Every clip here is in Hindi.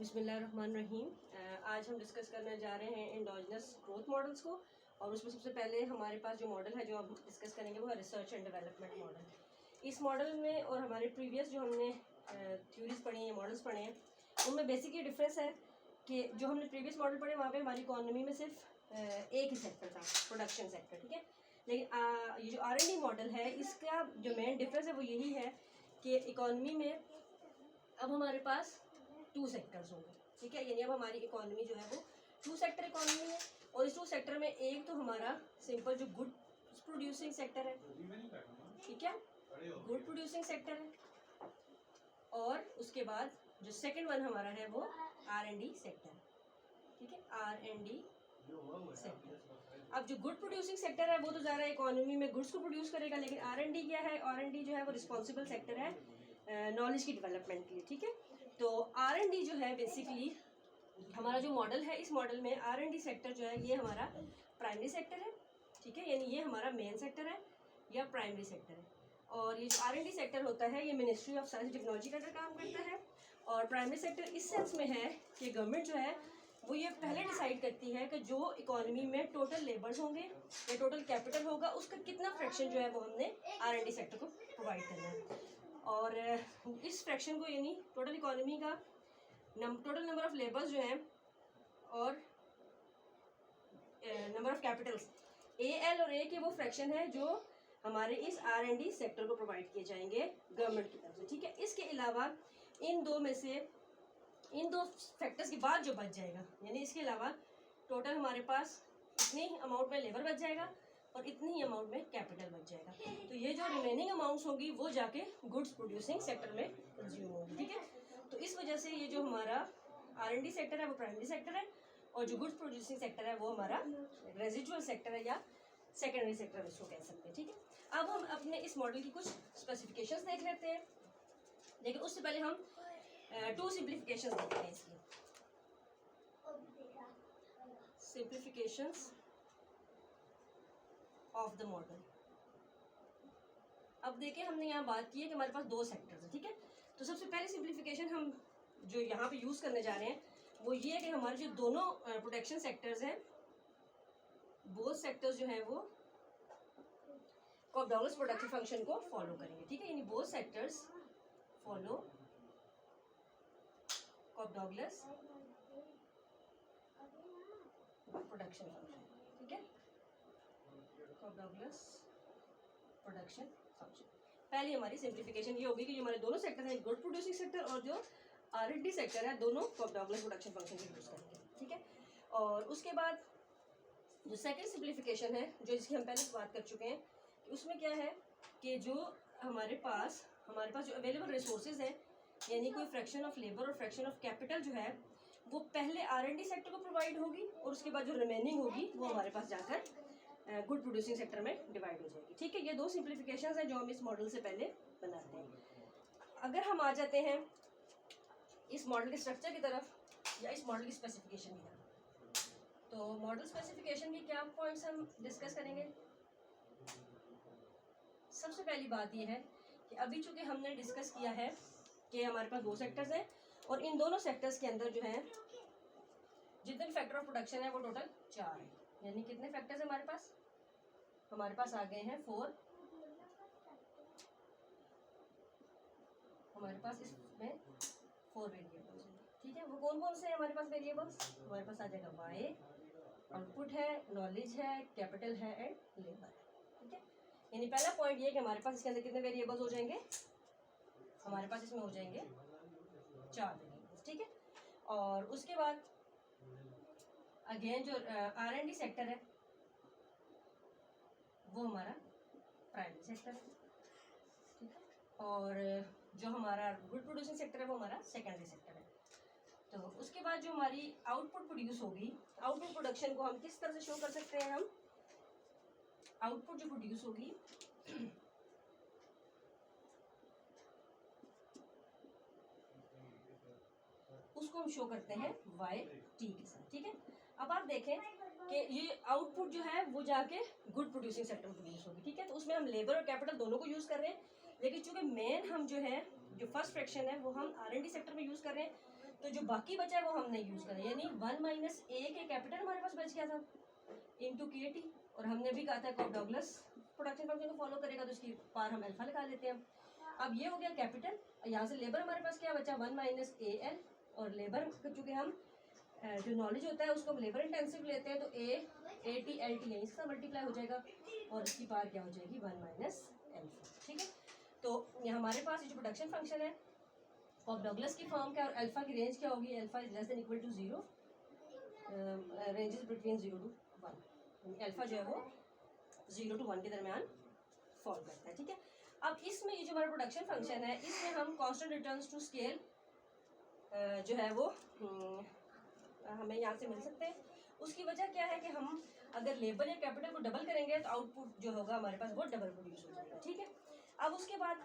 बिस्मिल्लाहिर्रहमानिर्रहीम। आज हम डिस्कस करने जा रहे हैं एंडोजनस ग्रोथ मॉडल्स को, और उसमें सबसे पहले हमारे पास जो मॉडल है जो हम डिस्कस करेंगे वो है रिसर्च एंड डेवलपमेंट मॉडल। इस मॉडल में और हमारे प्रीवियस जो हमने थ्योरीज पढ़ी हैं, मॉडल्स पढ़े हैं, उनमें बेसिक ये डिफरेंस है कि जो हमने प्रीवियस मॉडल पढ़े वहाँ पे हमारी इकोनॉमी में सिर्फ एक ही सेक्टर था, प्रोडक्शन सेक्टर, ठीक है। लेकिन ये जो R&D मॉडल है इसका जो मेन डिफरेंस है वो यही है कि इकोनॉमी में अब हमारे पास 2 सेक्टर्स होंगे, ठीक है। यानी अब हमारी इकोनॉमी जो है वो 2 सेक्टर इकोनॉमी है, और इस 2 सेक्टर में एक तो हमारा सिंपल जो गुड प्रोड्यूसिंग सेक्टर है, ठीक है, गुड प्रोड्यूसिंग सेक्टर है, और उसके बाद जो सेकंड वन हमारा है वो R&D सेक्टर, ठीक है, R&D सेक्टर। अब जो गुड प्रोड्यूसिंग सेक्टर है वो तो ज़्यादा इकोनॉमी में गुड्स को प्रोड्यूस करेगा, लेकिन R&D क्या है, R&D जो है वो रिस्पॉन्सिबल सेक्टर है नॉलेज की डेवलपमेंट के लिए, ठीक है। तो R&D जो है बेसिकली हमारा जो मॉडल है, इस मॉडल में R&D सेक्टर जो है ये हमारा प्राइमरी सेक्टर है, ठीक है, यानी ये हमारा मेन सेक्टर है या प्राइमरी सेक्टर है। और ये जो R&D सेक्टर होता है ये मिनिस्ट्री ऑफ साइंस टेक्नोलॉजी का काम करता है। और प्राइमरी सेक्टर इस सेंस में है कि गवर्नमेंट जो है वो ये पहले डिसाइड करती है कि जो इकोनॉमी में टोटल लेबर्स होंगे या टोटल कैपिटल होगा उसका कितना फ्रैक्शन जो है वो हमने R&D सेक्टर को प्रोवाइड करना है। और इस फ्रैक्शन को यानी टोटल इकोनॉमी का टोटल नंबर ऑफ लेबर्स जो हैं और नंबर ऑफ कैपिटल्स AL और A के वो फ्रैक्शन है जो हमारे इस R&D सेक्टर को प्रोवाइड किए जाएंगे गवर्नमेंट की तरफ से, ठीक है। इसके अलावा इन दो में से इन 2 फैक्टर्स के बाद जो बच जाएगा, यानी इसके अलावा टोटल हमारे पास इतनी अमाउंट में लेबर बच जाएगा और इतनी ही अमाउंट में कैपिटल बच जाएगा। तो ये जो रिमेनिंग अमाउंट्स होंगी वो जाके गुड्स प्रोड्यूसिंग सेक्टर में कंज्यूम होंगी, ठीक है। तो इस वजह से ये जो हमारा R&D सेक्टर है वो प्राइमरी सेक्टर है, और जो गुड्स प्रोड्यूसिंग सेक्टर है वो हमारा रेजिडुअल सेक्टर है या सेकेंडरी सेक्टर इसको कह सकते हैं, ठीक है। अब हम अपने इस मॉडल की कुछ स्पेसिफिकेशंस देख लेते हैं, लेकिन उससे पहले हम 2 सिंप्लीफिकेशंस देखते हैं इसकी। Simplifications of the model. अब देखिए हमने यहाँ बात की है कि हमारे पास 2 सेक्टर्स हैं, ठीक है। तो सबसे पहले सिंप्लीफिकेशन हम जो यहाँ पे यूज़ करने जा रहे हैं वो ये है कि हमारे जो दोनों प्रोडक्शन सेक्टर्स हैं, बोथ सेक्टर्स जो हैं वो कॉफ-डॉगलस प्रोडक्टिव फंक्शन को फॉलो करेंगे, ठीक है। यानी both sectors follow Cobb Douglas production function, ठीक है, कॉफ-डॉगलस प्रोडक्शन फंक्शन। पहली हमारी सिंप्लीफिकेशन ये होगी कि जो हमारे दोनों सेक्टर हैं, गुड प्रोड्यूसिंग सेक्टर और जो R&D सेक्टर है, दोनों कॉफ-डॉगलस प्रोडक्शन फंक्शन को यूज करेंगे, ठीक है। और उसके बाद जो सेकंड सिंप्लीफिकेशन है, जो इसकी हम पहले बात कर चुके हैं, कि उसमें क्या है कि जो हमारे पास जो अवेलेबल रिसोर्सेज हैं, यानी कोई फ्रैक्शन ऑफ लेबर और फ्रैक्शन ऑफ कैपिटल जो है वो पहले R&D सेक्टर को प्रोवाइड होगी, और उसके बाद जो रिमेनिंग होगी वो हमारे पास जाकर गुड प्रोड्यूसिंग सेक्टर में डिवाइड हो जाएगी, ठीक है। ये 2 सिंप्लीफिकेशंस हैं जो हम इस मॉडल से पहले बनाते हैं। अगर हम आ जाते हैं इस मॉडल के स्ट्रक्चर की तरफ या इस मॉडल की स्पेसिफिकेशन की तरफ, तो मॉडल स्पेसिफिकेशन के क्या पॉइंट्स हम डिस्कस करेंगे। सबसे पहली बात यह है कि अभी चूंकि हमने डिस्कस किया है कि हमारे पास 2 सेक्टर्स हैं, और इन दोनों सेक्टर्स के अंदर जो है जितने भी फैक्टर ऑफ प्रोडक्शन है वो टोटल 4 है। यानी कितने फैक्टर्स हैं हमारे पास आ गए हैं 4। हमारे पास इसमें 4 वेरिएबल्स हैं, ठीक है। वो कौन कौन से हैं हमारे पास वेरिएबल्स, हमारे पास आ जाएगा Y, आउटपुट है, नॉलेज है, कैपिटल है एंड लेबर है, ठीक है। यानी पहला पॉइंट ये है कि हमारे पास इसके अंदर कितने वेरिएबल्स हो जाएंगे, हमारे पास इसमें हो जाएंगे 4 वेरिएबल्स, ठीक है। और उसके बाद अगेन जो R&D सेक्टर है वो हमारा प्राइमरी सेक्टर है, ठीक है। और जो हमारा गुड प्रोड्यूसिंग सेक्टर है वो हमारा सेकेंडरी सेक्टर है। तो उसके बाद जो हमारी आउटपुट प्रोड्यूस होगी, आउटपुट प्रोडक्शन को हम किस तरह से शो कर सकते हैं, हम आउटपुट जो प्रोड्यूस होगी उसको हम शो करते हैं YT के साथ, ठीक है। अब आप देखें कि ये आउटपुट जो है वो जाके गुड प्रोड्यूसिंग सेक्टर में प्रोड्यूस होगी, ठीक है। तो उसमें हम लेबर और कैपिटल दोनों को यूज़ कर रहे हैं, लेकिन चूंकि मेन हम जो है जो फर्स्ट फ्रैक्शन है वो हम R&D सेक्टर में यूज़ कर रहे हैं, तो जो बाकी बचा है वो हमने यूज़ करा, यानी 1 माइनस ए के कैपिटल हमारे पास बच गया था इंटू के टी, और हमने भी कहा था कॉफ डॉगलस प्रोडक्शन फंक्शन को फॉलो करेगा तो इसकी पार हम अल्फा लगा लेते हैं। अब ये हो गया कैपिटल, यहाँ से लेबर हमारे पास क्या बचा 1 माइनस ए एल, और लेबर चूँकि हम जो नॉलेज होता है उसको हम लेबर इंटेंसिव लेते हैं तो ए टी एल टी यानी इसका मल्टीप्लाई हो जाएगा और इसकी पार क्या हो जाएगी 1 माइनस एल्फा। ठीक है, तो ये हमारे पास ये जो प्रोडक्शन फंक्शन है ऑफ डॉगलस की फॉर्म क्या, और अल्फा की रेंज क्या होगी, alpha is less than equal to 0, ranges between 0 to 1, alpha जो है वो 0 to 1 के दरमियान फॉल करता है। ठीक है, अब इसमें ये जो हमारा प्रोडक्शन फंक्शन है इसमें हम कांस्टेंट रिटर्न्स टू स्केल जो है वो हमें यहाँ से मिल सकते हैं। उसकी वजह क्या है कि हम अगर लेबर या कैपिटल को डबल करेंगे तो आउटपुट जो होगा हमारे पास वो डबल प्रोड्यूस हो जाएगा। ठीक है, अब उसके बाद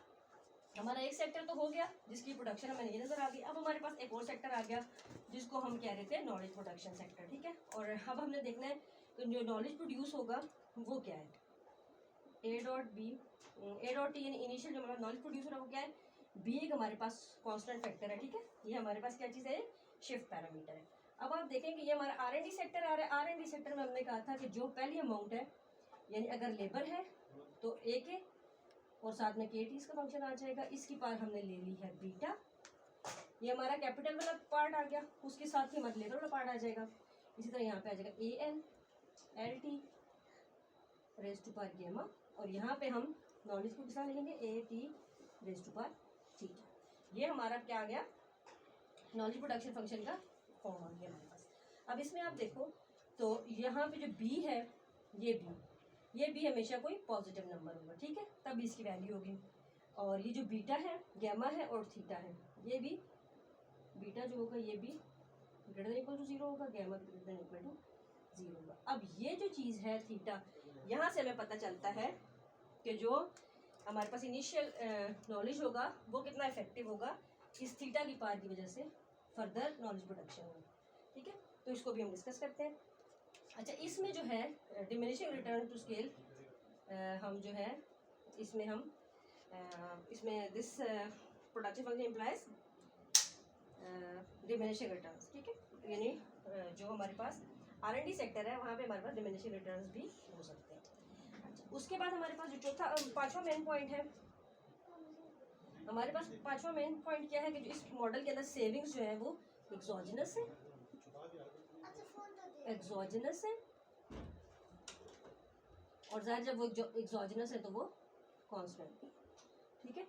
हमारा एक सेक्टर तो हो गया जिसकी प्रोडक्शन हमें ये नज़र आ गई। अब हमारे पास एक और सेक्टर आ गया जिसको हम कह रहे थे नॉलेज प्रोडक्शन सेक्टर। ठीक है, और अब हमने देखना है कि जो नॉलेज प्रोड्यूस होगा वो क्या है, A dot B, A dot T यानी इनिशियल जो हमारा नॉलेज प्रोड्यूस हो रहा है वो क्या है, बी एक हमारे पास कांस्टेंट फैक्टर है। ठीक है, ये हमारे पास क्या चीज़ है, शिफ्ट पैरामीटर है। अब आप देखेंगे ये हमारा R&D सेक्टर आ रहा है। R&D सेक्टर में हमने कहा था कि जो पहली अमाउंट है यानी अगर लेबर है तो ए के और साथ में के टी इसका फंक्शन आ जाएगा, इसकी पार हमने ले ली है बीटा, ये हमारा कैपिटल वाला पार्ट आ गया, उसके साथ ही हमारा लेबर वाला पार्ट आ जाएगा। इसी तरह यहाँ पे आ जाएगा A N L T raise to power gamma, और यहाँ पे हम नॉलेज को कितना लिखेंगे A T raise to power theta. ये हमारा क्या आ गया, नॉलेज प्रोडक्शन फंक्शन का फॉर्म आ गया हमारे पास। अब इसमें आप देखो तो यहाँ पे जो बी है ये बी हमेशा कोई पॉजिटिव नंबर होगा। ठीक है, तब इसकी वैल्यू होगी, और ये जो बीटा है गैमा है और थीटा है, ये भी बीटा जो होगा ये भी ग्रेटर देन इक्वल टू 0 होगा, gamma greater than equal to 0 होगा। अब ये जो चीज़ है थीटा, यहाँ से हमें पता चलता है कि जो हमारे पास इनिशियल नॉलेज होगा वो कितना इफेक्टिव होगा इस थीटा की पार की वजह से फर्दर नॉलेज प्रोडक्शन में। ठीक है, तो इसको भी हम डिस्कस करते हैं। अच्छा, इसमें जो है डिमिनिशिंग रिटर्न टू स्केल हम जो है इसमें हम इसमें this production function implies diminishing returns. ठीक है, यानी जो हमारे पास R&D सेक्टर है वहाँ पे हमारे पास डिमिनिशिंग रिटर्न्स भी हो सकते हैं। अच्छा, उसके बाद हमारे पास जो पाँचवा मेन पॉइंट है, हमारे पास पाँचवा मेन पॉइंट क्या है कि जो इस मॉडल के अंदर सेविंग्स जो है वो एक्सोजिनस है, और ज़ाहिर जब वो एक्सोजिनस है तो वो कांस्टेंट। ठीक है,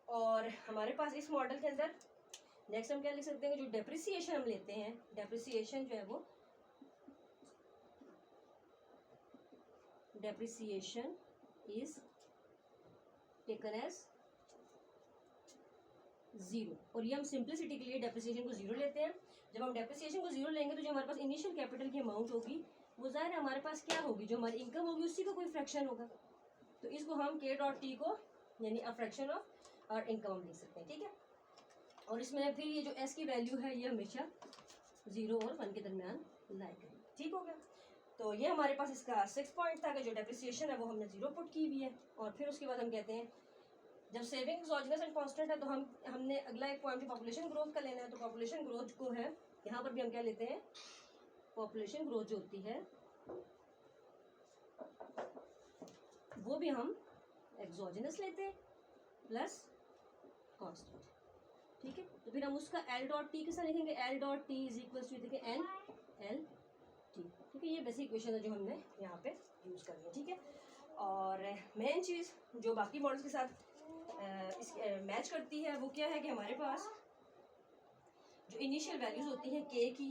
और हमारे पास इस मॉडल के अंदर नेक्स्ट हम क्या लिख सकते हैं, जो डेप्रिसिएशन हम लेते हैं, डेप्रिसिएशन जो है वो डेप्रिसिएशन इज टेकन एज 0, और ये हम सिंप्लिसिटी के लिए डेप्रिसिएशन को 0 लेते हैं। जब हम डेप्रिसिएशन को 0 लेंगे तो जो हमारे पास इनिशियल कैपिटल की अमाउंट होगी वो ज़ाहिर है हमारे पास क्या होगी, जो हमारी इनकम होगी उसी का कोई फ्रैक्शन होगा, तो इसको हम के डॉट टी को यानी अ फ्रैक्शन ऑफ और इनकम हम लिख सकते हैं। ठीक है, और इसमें फिर ये जो एस की वैल्यू है ये हमेशा 0 और 1 के दरमियान लाई करेगी। ठीक हो गया, तो ये हमारे पास इसका 6 पॉइंट था कि जो डेप्रिसिएशन है वो हमने 0 पुट की हुई है। और फिर उसके बाद हम कहते हैं जब सेविंग एक्सोजिनस एंड कांस्टेंट है तो हमने अगला एक पॉइंट पॉपुलेशन ग्रोथ का लेना है, तो पॉपुलेशन ग्रोथ को है यहाँ पर भी हम क्या लेते हैं, पॉपुलेशन ग्रोथ जो होती है वो भी हम एक्सोजिनस लेते हैं प्लस कांस्टेंट। ठीक है, तो फिर हम उसका एल डॉट टी के साथ लिखेंगे, L dot T is equal to देखिए एन एल टी। ठीक है, ये बेसिक इक्वेशन है जो हमने यहाँ पे यूज़ करनी है। ठीक है, और मेन चीज़ जो बाकी मॉडल्स के साथ इस मैच करती है वो क्या है कि हमारे पास जो इनिशियल वैल्यूज़ होती हैं के की,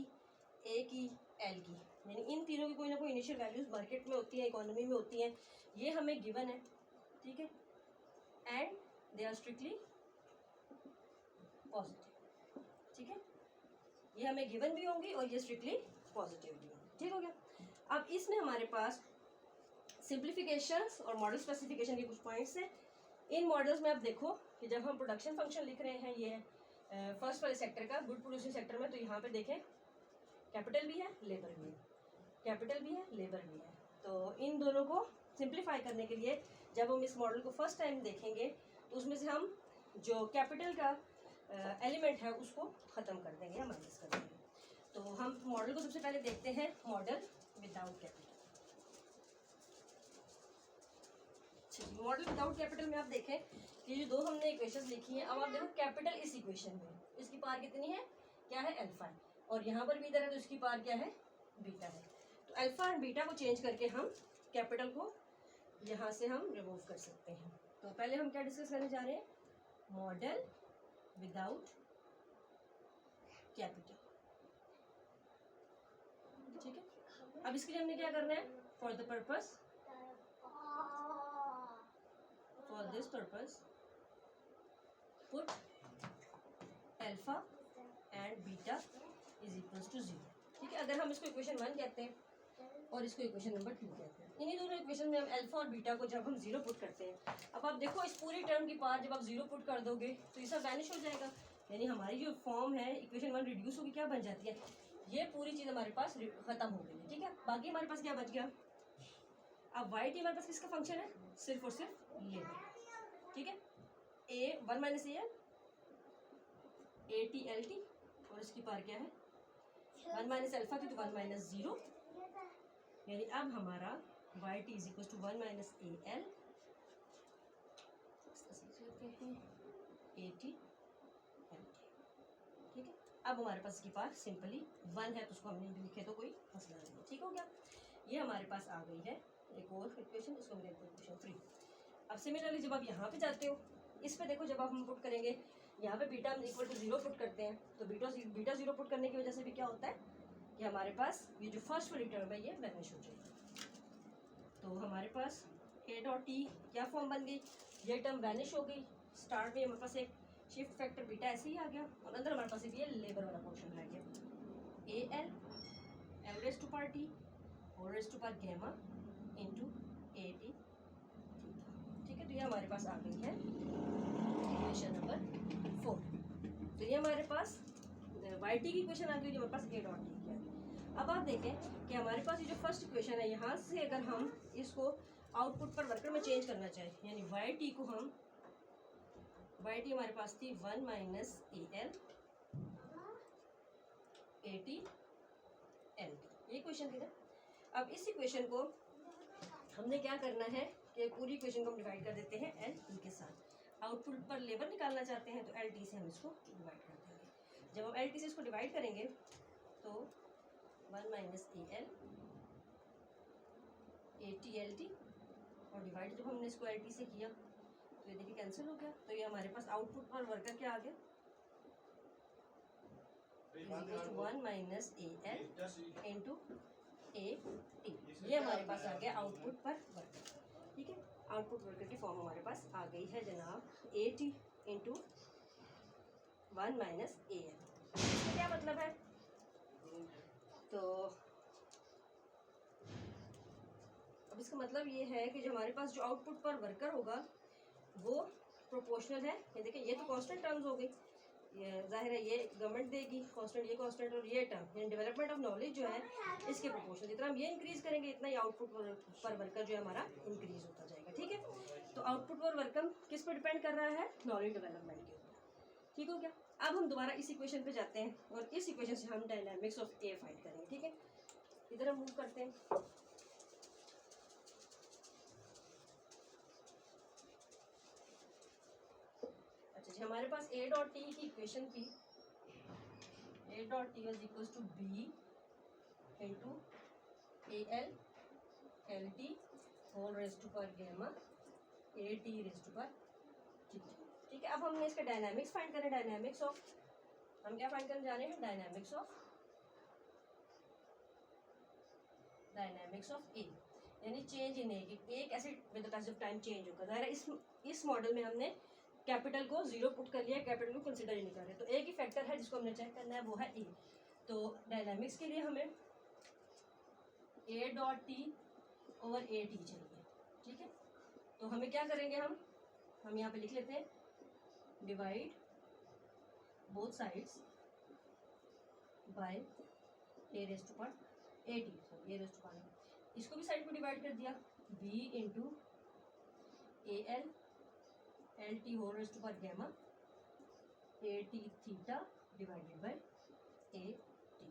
ए की, एल की, यानी इन तीनों की कोई ना कोई इनिशियल वैल्यूज़ मार्केट में होती हैं, इकोनॉमी में होती हैं, ये हमें गिवन है। ठीक है, and they are strictly positive. ठीक है, ये हमें गिवन भी होंगी और ये स्ट्रिक्टली पॉजिटिव भी होंगी। ठीक हो गया, अब इसमें हमारे पास सिंप्लीफिकेशंस और मॉडल स्पेसिफिकेशन के कुछ पॉइंट्स हैं। इन मॉडल्स में आप देखो कि जब हम प्रोडक्शन फंक्शन लिख रहे हैं ये फर्स्ट वाले सेक्टर का गुड प्रोड्यूसिंग सेक्टर में, तो यहाँ पे देखें कैपिटल भी है लेबर भी है, कैपिटल भी है लेबर भी है, तो इन दोनों को सिंप्लीफाई करने के लिए जब हम इस मॉडल को फर्स्ट टाइम देखेंगे तो उसमें से हम जो कैपिटल का एलिमेंट है उसको ख़त्म कर देंगे या माइनस कर देंगे। तो हम मॉडल को सबसे पहले देखते हैं, model without capital. Model without capital में आप देखें कि जो दो हमने इक्वेशंस लिखी हैं, अब आप देखो कैपिटल इस इक्वेशन में, इसकी पार कितनी है, क्या है, अल्फा, और यहाँ पर भी इधर है तो इसकी पार क्या है, बीटा है। तो अल्फा और बीटा को चेंज करके हम कैपिटल को यहाँ से हम रिमूव कर सकते हैं। तो पहले हम क्या डिस्कस करने जा रहे हैं, मॉडल विदाउट कैपिटल। ठीक है, अब इसके लिए हमने क्या करना है, for the purpose, for this purpose put alpha and beta is equals to 0। ठीक है, अगर हम इसको इक्वेशन 1 कहते हैं और इसको इक्वेशन नंबर 2 कहते हैं, इन्हीं दोनों इक्वेशन में हम अल्फा और बीटा को जब हम 0 पुट करते हैं, अब आप देखो इस पूरी टर्म की पार जब आप 0 पुट कर दोगे तो ये सब वैनिश हो जाएगा, यानी हमारी जो फॉर्म है इक्वेशन 1 रिड्यूस होगी, क्या बन जाती है, ये पूरी चीज़ हमारे पास खत्म हो गई है। ठीक है, बाकी हमारे पास क्या बच गया, अब वाई टी हमारे पास किसका फंक्शन है, सिर्फ और सिर्फ लेबर। ठीक है, ए 1 minus A L, A T L T, और इसकी पार क्या है 1 माइनस अल्फा की, तो 1 माइनस 0, यानी अब हमारा Y T is equal to 1 minus A L A T L T. ठीक है, अब हमारे पास इसकी पार सिंपली 1 है, तो उसको हमने लिखे तो कोई मसला नहीं। ठीक हो गया, ये हमारे पास आ गई है एक और इक्वेशन, इसको हम कहते हैं इक्वेशन 3। अब सिमिलरली जब आप यहाँ पे जाते हो, इस पे देखो जब आप हम पुट करेंगे, यहाँ पे बीटा इक्वल टू 0 पुट करते हैं, तो बीटा 0 पुट करने की वजह से भी क्या होता है कि हमारे पास ये जो फर्स्ट वाली टर्म है ये वैनिश हो जाएगी। तो हमारे पास ए डॉट टी क्या फॉर्म बन गई, ये टर्म वैनिश हो गई, स्टार्ट में हमारे पास एक शिफ्ट फैक्टर बीटा ऐसे ही आ गया, और अंदर हमारे पास ये लेबर वाला पोर्शन रह गया, A L L raise to power T और raise to power gamma into A T. ठीक है, तो ये हमारे पास आ गई है इक्वेशन नंबर 4। तो ये हमारे पास वाई टी की इक्वेशन आ गई, हमारे पास ए डॉट टी की आ गई। अब आप देखें कि हमारे पास ये जो फर्स्ट इक्वेशन है, यहाँ से अगर हम इसको आउटपुट पर वर्कर में चेंज करना चाहें, यानी वाई टी को हम, वाई टी हमारे पास थी 1 minus A L A T L T, ये इक्वेशन थी ना। अब इस इक्वेशन को हमने क्या करना है कि पूरी इक्वेशन को हम डिवाइड कर देते हैं एल टी के साथ। आउटपुट पर लेबर निकालना चाहते हैं तो एल टी से हम इसको डिवाइड कर देंगे। जब हम एल टी से इसको डिवाइड करेंगे तो 1 minus A L A T L T, और डिवाइड जब हमने इसको एल टी से किया तो ये देखिए कैंसिल हो गया, तो ये हमारे पास आउटपुट पर वर्कर क्या आ गया, 1 minus A L into A T, ये हमारे पास आ गया आउटपुट पर वर्कर। ठीक है, आउटपुट वर्कर की फॉर्म हमारे पास आ गई है जनाब A T into 1 minus A L. इसका क्या मतलब है, तो अब इसका मतलब ये है कि जो हमारे पास जो आउटपुट पर वर्कर होगा वो प्रोपोर्शनल है, ये देखिए ये तो कांस्टेंट टर्म्स हो गई, ये जाहिर है ये गवर्नमेंट देगी कांस्टेंट, ये कांस्टेंट, और ये टर्म यानी डेवलपमेंट ऑफ नॉलेज जो है इसके प्रोपोर्शनल, जितना हम ये इंक्रीज करेंगे इतना ही आउटपुट पर वर्कर जो है हमारा इंक्रीज होता जाएगा। ठीक है, तो आउटपुट पर वर्कर किस पर डिपेंड कर रहा है, नॉलेज डेवलपमेंट के ऊपर। ठीक हो गया, अब हम दोबारा इस इक्वेशन पे जाते हैं और इस इक्वेशन से हम डायनामिक्स ऑफ ए फाइंड करेंगे। ठीक है, इधर हम मूव करते हैं, हमारे पास ए डॉट टी की इक्वेशन थी, A dot T was equals to B into A L L T whole raise to power gamma A T raise to power T. ठीक है, अब हमने इसका डायनामिक्स फाइंड करें, डायनामिक्स ऑफ, हम क्या फाइंड करने जा रहे हैं, डायनामिक्स ऑफ ए, यानी चेंज इन ए, एक ऐसे with the passage of time change होगा। ज़ाहिर इस मॉडल में हमने कैपिटल को 0 पुट कर लिया, कैपिटल को कंसिडर ही नहीं कर रहे, तो एक ही फैक्टर है जिसको हमने चेक करना है, वो है ए। तो डायनामिक्स के लिए हमें ए dot T over A T चाहिए। ठीक है, तो हमें क्या करेंगे, हम यहाँ पे लिख लेते हैं, divide both sides by A raise to power A T, sorry A raise to power, इसको भी साइड को डिवाइड कर दिया, B into A L L T whole raise to power gamma A T theta divided by A T.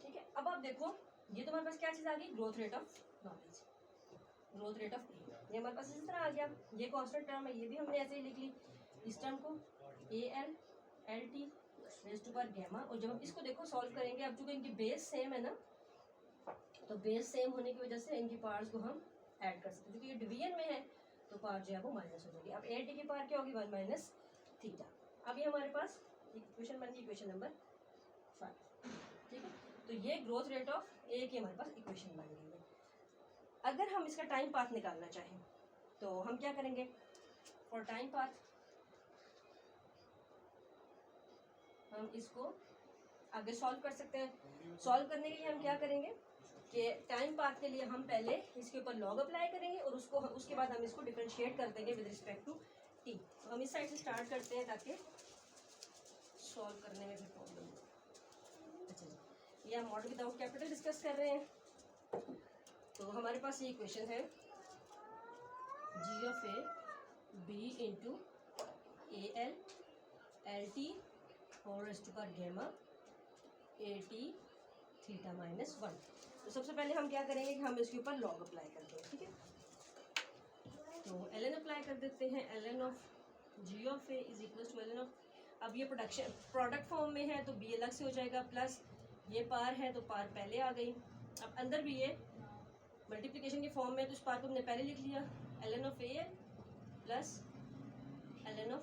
ठीक है, अब आप देखो ये तो हमारे पास क्या चीज़ आ गई, growth rate of knowledge, growth rate of A, ये हमारे पास इस तरह आ गया। ये कांस्टेंट टर्म है, ये भी हमने ऐसे ही लिख ली, इस टर्म को A L L T raise to power gamma. और जब हम इसको देखो सॉल्व करेंगे, अब चूंकि इनकी बेस सेम है ना, तो बेस सेम होने की वजह से इनकी पार्ट्स को हम ऐड कर सकते हैं, क्योंकि ये डिवीजन में है तो पार्ट जो है वो माइनस हो जाएगी। अब ए टी की पावर क्या होगी, 1 माइनस थीटा। अब ये हमारे पास इक्वेशन बन गई, इक्वेशन नंबर 5। ठीक है, तो ये ग्रोथ रेट ऑफ ए की हमारे पास इक्वेशन बन गई है। अगर हम इसका टाइम पाथ निकालना चाहें तो हम क्या करेंगे, फॉर टाइम पाथ हम इसको आगे सॉल्व कर सकते हैं। सॉल्व करने के लिए हम क्या करेंगे कि टाइम पाथ के लिए हम पहले इसके ऊपर लॉग अप्लाई करेंगे और उसके बाद हम इसको डिफरेंशिएट कर देंगे विद रिस्पेक्ट टू टी। तो हम इस साइड से स्टार्ट करते हैं ताकि सॉल्व करने में भी प्रॉब्लम हो। अच्छा जी, ये हम मॉडल विदाउट कैपिटल डिस्कस कर रहे हैं। तो हमारे पास ये इक्वेशन है G of A B into A L L T और raise to power gamma A T theta minus 1। तो सबसे पहले हम क्या करेंगे कि हम इसके ऊपर लॉग अप्लाई करते हैं। ठीक है, तो एल एन अप्लाई कर देते हैं, L N of G of A is equal to L N of, अब ये प्रोडक्ट फॉर्म में है तो बी अलग से हो जाएगा, प्लस ये पार है तो पार पहले आ गई। अब अंदर भी ये मल्टीप्लिकेशन के फॉर्म में तो इस पार को हमने पहले लिख लिया, L N of A L plus L N of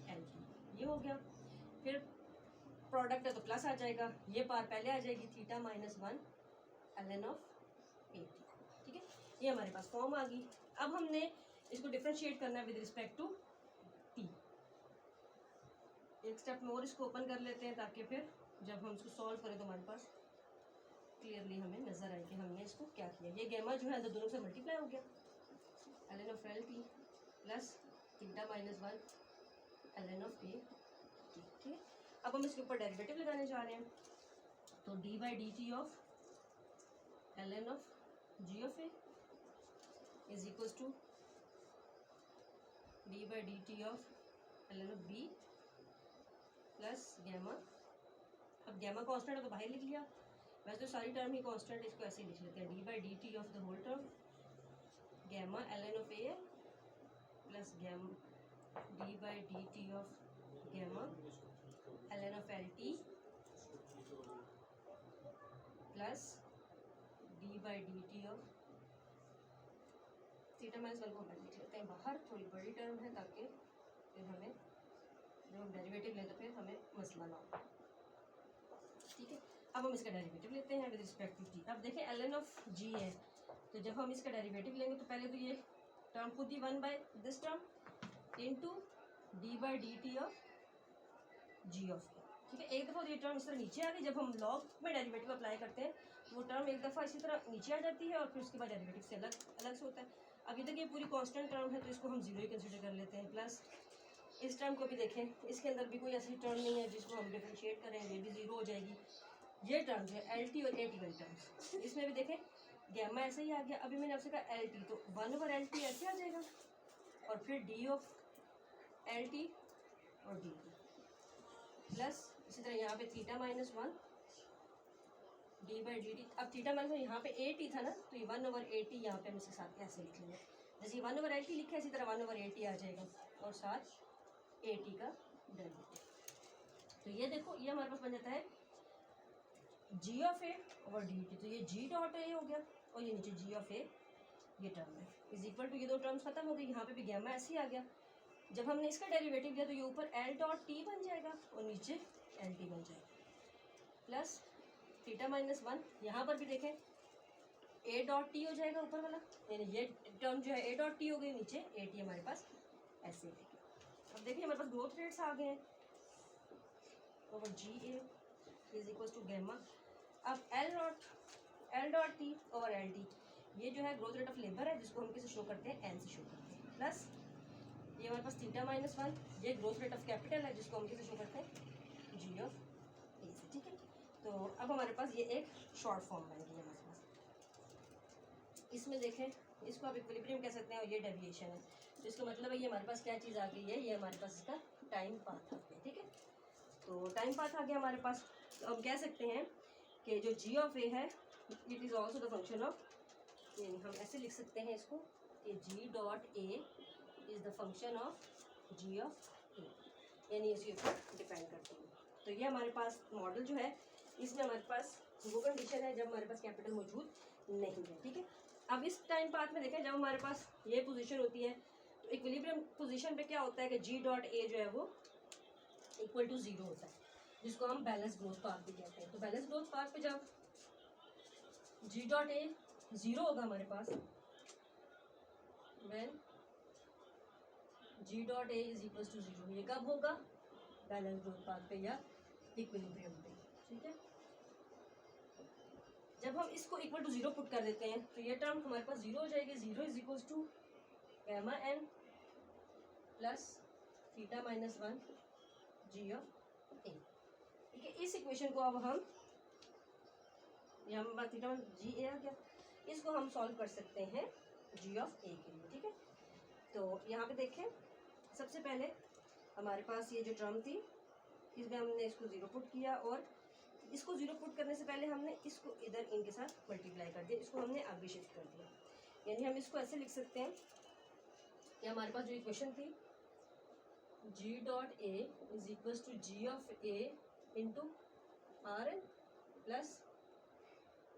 L T, ये हो गया। फिर प्रोडक्ट है तो प्लस आ जाएगा, ये पार पहले आ जाएगी, theta minus 1 L N of A T. ठीक है, ये हमारे पास फॉर्म आ गई। अब हमने इसको डिफरेंशिएट करना है विद रिस्पेक्ट टू टी। एक स्टेप में और इसको ओपन कर लेते हैं ताकि फिर जब हम इसको सॉल्व करें तो हमारे पास क्लियरली हमें नजर आए कि हमने इसको क्या किया। ये गैमा जो है दोनों से मल्टीप्लाई हो गया, L N of L T plus theta minus 1 L N of A T. ठीक है, अब हम इसके ऊपर डेरिवेटिव लगाने जा रहे हैं, तो D by D T of L N of G of A is equal to D by D T of L N of B plus gamma. अब गैमा कांस्टेंट है तो बाहर लिख लिया, वैसे तो सारी टर्म ही कांस्टेंट, इसको ऐसे ही लिख लेते हैं, D by D T of the whole term gamma L N of A plus gamma D by D T of gamma L N of L T plus D by D T of theta minus 1 को हम लिख लेते हैं बाहर, थोड़ी बड़ी टर्म है ताकि फिर हमें जब हम डेरिवेटिव लें तो फिर हमें मसला ना हो। ठीक है, अब हम इसका डेरिवेटिव लेते हैं विद रिस्पेक्ट टू टी। अब देखें एल एन ऑफ जी है, तो जब हम इसका डेरिवेटिव लेंगे तो पहले तो ये टर्म खुद ही 1 by this term into D by D T of G of A. ठीक है, एक दफ़ा ये टर्म इस तरह नीचे आ गई, जब हम लॉग में डेरिवेटिव अप्लाई करते हैं तो वो टर्म एक दफ़ा इसी तरह नीचे आ जाती है और फिर उसके बाद डेरिवेटिव से अलग से होता है। अभी तक ये पूरी कांस्टेंट टर्म है तो इसको हम जीरो ही कंसिडर कर लेते हैं, प्लस इस टर्म को भी देखें, इसके अंदर भी कोई ऐसी टर्म नहीं है जिसको हम डिफरेंशिएट करें, ये भी जीरो हो जाएगी। ये टर्म जो है एल टी और ए टी वाली टर्म्स, इसमें भी देखें गैमा ऐसे ही आ गया। अभी मैंने आपसे कहा एल टी, तो 1 ओवर एल टी ऐसे आ जाएगा और फिर डी ऑफ एल टी और डी टी प्लस इसी तरह यहाँ पे theta minus 1 D by D T. अब थीटा माइनस यहाँ पे ए टी था ना, तो ये 1 ओवर ए टी यहाँ पे हम इसके साथ ऐसे लिख लेंगे, जैसे 1 ओवर एल टी लिखा है इसी तरह 1 ओवर ए टी आ जाएगा और साथ ए टी का डेरिवेटिव। तो ये देखो ये हमारे पास बन जाता है G of A over D T, तो ये जी डॉट ए हो गया और ये नीचे जी ऑफ ए ये टर्म है इज इक्वल टू, ये दो टर्म्स खत्म हो गई, यहाँ पे भी गैमा ऐसे ही आ गया। जब हमने इसका डेरिवेटिव लिया तो ये ऊपर एल डॉट टी बन जाएगा और नीचे एल टी बन जाएगा प्लस थीटा माइनस 1, यहाँ पर भी देखें ए डॉट टी हो जाएगा ऊपर वाला, यानी ये टर्म जो है ए डॉट टी हो गई, नीचे ए टी हमारे पास ऐसे ही। अब देखिए हमारे पास ग्रोथ रेट्स आ गए हैं over G A is equal to gamma. अब L dot T over L T, ये जो है ग्रोथ रेट ऑफ लेबर है जिसको हम किसे शो करते हैं, एन से शो करते हैं, प्लस ये हमारे पास थीटा माइनस 1, ये ग्रोथ रेट ऑफ कैपिटल है जिसको हम किसे शो करते हैं, जी ऑफ ए से। ठीक है, तो अब हमारे पास ये एक शॉर्ट फॉर्म बन गई है हमारे पास। इसमें देखें इसको आप इक्विलिब्रियम कह सकते हैं और ये डेविएशन है, तो इसका मतलब है ये हमारे पास क्या चीज़ आ गई है, ये हमारे पास इसका टाइम पाथ आ गया, ठीक है। तो टाइम पाथ आ गया हमारे पास। तो अब कह सकते हैं कि जो जी ऑफ ए है it is also the function of, यानी हम ऐसे लिख सकते हैं इसको कि G dot A is the function of G of A, यानी इसके ऊपर डिपेंड करते हैं। तो ये हमारे पास मॉडल जो है इसमें हमारे पास वो कंडीशन है जब हमारे पास कैपिटल मौजूद नहीं है, ठीक है। अब इस टाइम पाथ में देखें जब हमारे पास ये पोजीशन होती है तो इक्विलिब्रियम पोजीशन पे क्या होता है कि जी डॉट ए जो है वो इक्वल टू 0 होता है, जिसको हम बैलेंस ग्रोथ पाथ भी कहते हैं। तो बैलेंस ग्रोथ पाथ पे जब जी डॉट ए 0 होगा हमारे पास, when G dot A is equal to 0, ये कब होगा? बैलेंस ग्रोथ पाथ पे या इक्विलिब्रियम पे, ठीक है। जब हम इसको इक्वल टू 0 पुट कर देते हैं तो ये टर्म हमारे पास 0 हो जाएगी। 0 is equal to gamma N plus theta minus 1 G of A, ठीक है। इस इक्वेशन को अब हम यहाँ थीटा जी ए आ गया, इसको हम सॉल्व कर सकते हैं जी ऑफ ए के लिए, ठीक है। तो यहाँ पे देखें सबसे पहले हमारे पास ये जो टर्म थी इसमें हमने इसको 0 पुट किया, और इसको 0 पुट करने से पहले हमने इसको इधर इनके साथ मल्टीप्लाई कर दिया, इसको हमने आगे शिफ्ट कर दिया। यानी हम इसको ऐसे लिख सकते हैं कि हमारे पास जो इक्वेशन थी G dot A is equals to G of A into R N plus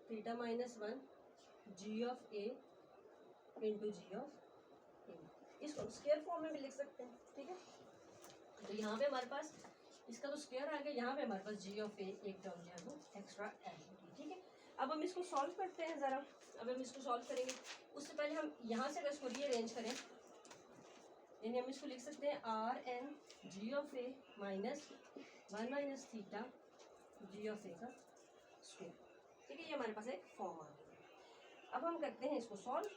theta minus 1 G of A into G of A, इसको स्क्वायर फॉर्म में भी लिख सकते हैं, ठीक है। तो यहाँ पे हमारे पास इसका तो स्क्वायर आ गया, यहाँ पे हमारे पास जी ऑफ ए एक टर्म जो है वो एक्स्ट्रा ऐड होगी, ठीक है। अब हम इसको सॉल्व करते हैं ज़रा। अब हम इसको सॉल्व करेंगे उससे पहले हम यहाँ से अगर इसको रीअरेंज करें, यानी हम इसको लिख सकते हैं R N G of A minus 1 minus theta G of A का स्क्वायर, ठीक है। ये हमारे पास एक फॉर्म आ गया। अब हम करते हैं इसको सॉल्व।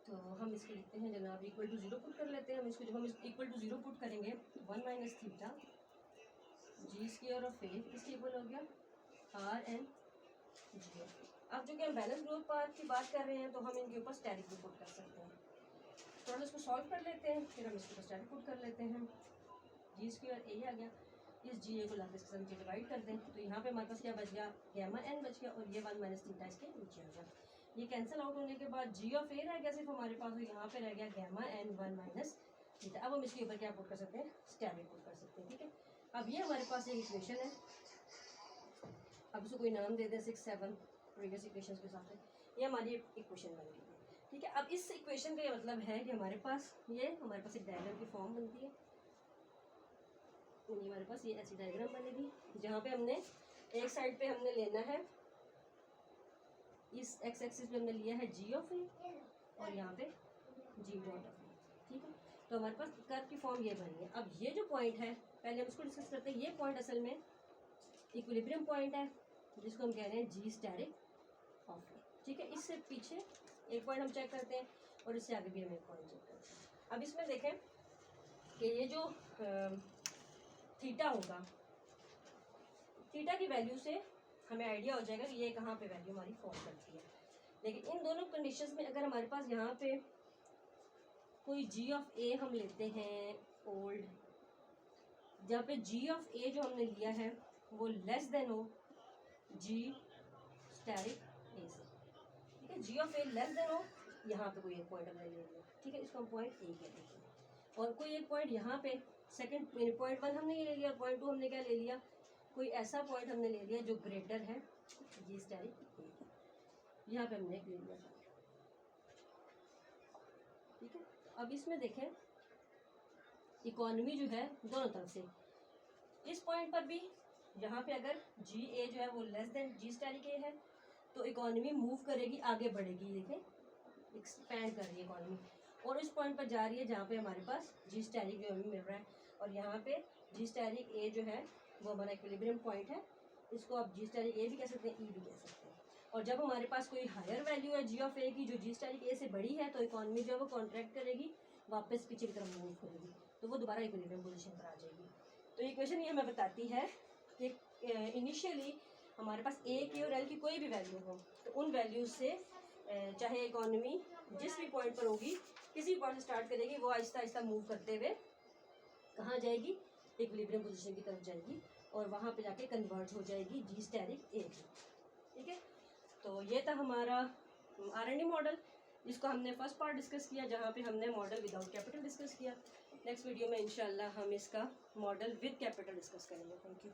तो हम इसको लिखते हैं जनाब इक्वल टू 0 पुट कर लेते हैं। हम इसको जब हम इक्वल टू 0 पुट करेंगे 1 minus theta G square of A इसके इक्वल हो गया R N G of A. अब जो कि हम बैलेंस ग्रोथ पाथ की बात कर रहे हैं तो हम इनके ऊपर स्टैटिक भी पुट कर सकते हैं। तो हम इसको सॉल्व कर लेते हैं, फिर हम इसके ऊपर स्टैटिक पुट कर लेते हैं। जी स्क्वायर ए आ गया, इस जी ए को लाकर इसके साथ नीचे डिवाइड कर दें तो यहाँ पे हमारे पास क्या बच गया? गामा एन बच गया, और ये 1 माइनस थीटा इसके नीचे आ गया। ये कैंसिल आउट होने के बाद जी ऑफ ए रह गया सिर्फ हमारे पास, और यहाँ पे रह गया गामा एन 1 माइनस थीटा। अब हम इसके ऊपर क्या पुट कर सकते हैं? स्टैटिक पुट कर सकते हैं, ठीक है। अब ये हमारे पास एक इक्वेशन है, अब इसको कोई नाम दे दें 6 7 प्रीवियस इक्वेशंस के साथ है। ये हमारी इक्वेशन बन गई है, ठीक है। अब इस इक्वेशन का ये मतलब है कि हमारे पास एक डायग्राम की फॉर्म बनती है। ये हमारे पास ये ऐसी डायग्राम बनेगी जहाँ पे हमने एक साइड पे हमने लेना है, इस एक्स एक्सिस पे हमने लिया है जी ऑफ ए और यहाँ पे जी डॉट ऑफ ए, ठीक है। तो हमारे पास कर्व की फॉर्म ये बनी है। अब ये जो पॉइंट है पहले हम इसको डिस्कस करते हैं। ये पॉइंट असल में इक्विलिब्रियम पॉइंट है जिसको हम कह रहे हैं जी स्टैटिक ऑफ ए, ठीक है। इससे पीछे एक पॉइंट हम चेक करते हैं और इससे आगे भी हम एक पॉइंट चेक करते हैं। अब इसमें देखें कि ये जो थीटा होगा, थीटा की वैल्यू से हमें आइडिया हो जाएगा कि ये कहाँ पे वैल्यू हमारी फॉल करती है। लेकिन इन दोनों कंडीशंस में अगर हमारे पास यहाँ पे कोई जी ऑफ ए हम लेते हैं ओल्ड, जहाँ पे जी ऑफ ए जो हमने लिया है वो लेस देन हो जी स्टैटिक ए से, ठीक है। G of A less than हो, यहाँ पे कोई एक पॉइंट हमने ले लिया, ठीक है, इसको हम पॉइंट ए कहते हैं। और कोई एक पॉइंट यहाँ पे सेकंड पॉइंट 1 हमने ये ले लिया, पॉइंट 2 हमने क्या ले लिया? कोई ऐसा पॉइंट हमने ले लिया जो ग्रेटर है जी स्टैटिक ए, यहाँ पे हमने ले लिया, ठीक है। अब इसमें देखें इकोनॉमी जो है दोनों तरफ से, इस पॉइंट पर भी यहाँ पे अगर जी ए जो है वो लेस देन जी स्टैटिक ए है तो इकोनॉमी मूव करेगी, आगे बढ़ेगी, देखें एक्सपैंड कर रही है इकोनॉमी, और इस पॉइंट पर जा रही है जहाँ पे हमारे पास जी स्टैटिक जो हमें मिल रहा है, और यहाँ पे जी स्टैटिक ए जो है वो हमारा इक्विलिब्रियम पॉइंट है, इसको आप जी स्टैटिक ए भी कह सकते हैं, ई भी कह सकते हैं। और जब हमारे पास कोई हायर वैल्यू है जी ऑफ ए की जो जी स्टैटिक ए से बड़ी है तो इकोनॉमी जो है वो कॉन्ट्रैक्ट करेगी, वापस पीछे की तरफ मूव करेगी, तो वो दोबारा इक्विलिब्रियम पोजीशन पर आ जाएगी। तो इक्वेशन ये हमें बताती है कि इनिशियली हमारे पास ए के और एल की कोई भी वैल्यू हो तो उन वैल्यूज से चाहे इकोनॉमी जिस भी पॉइंट पर होगी, किसी पॉइंट से स्टार्ट करेगी, वो आहिस्ता आहिस्ता मूव करते हुए कहाँ जाएगी, इक्विलिब्रियम पोजीशन की तरफ जाएगी और वहाँ पे जाके कन्वर्ट हो जाएगी जी स्टेरिक एयर। ठीक है, तो ये था हमारा R&D मॉडल, जिसको हमने फर्स्ट पार्ट डिस्कस किया, जहाँ पे हमने मॉडल विदाउट कैपिटल डिस्कस किया। नेक्स्ट वीडियो में इंशाल्लाह हम इसका मॉडल विद कैपिटल डिस्कस करेंगे। Thank you.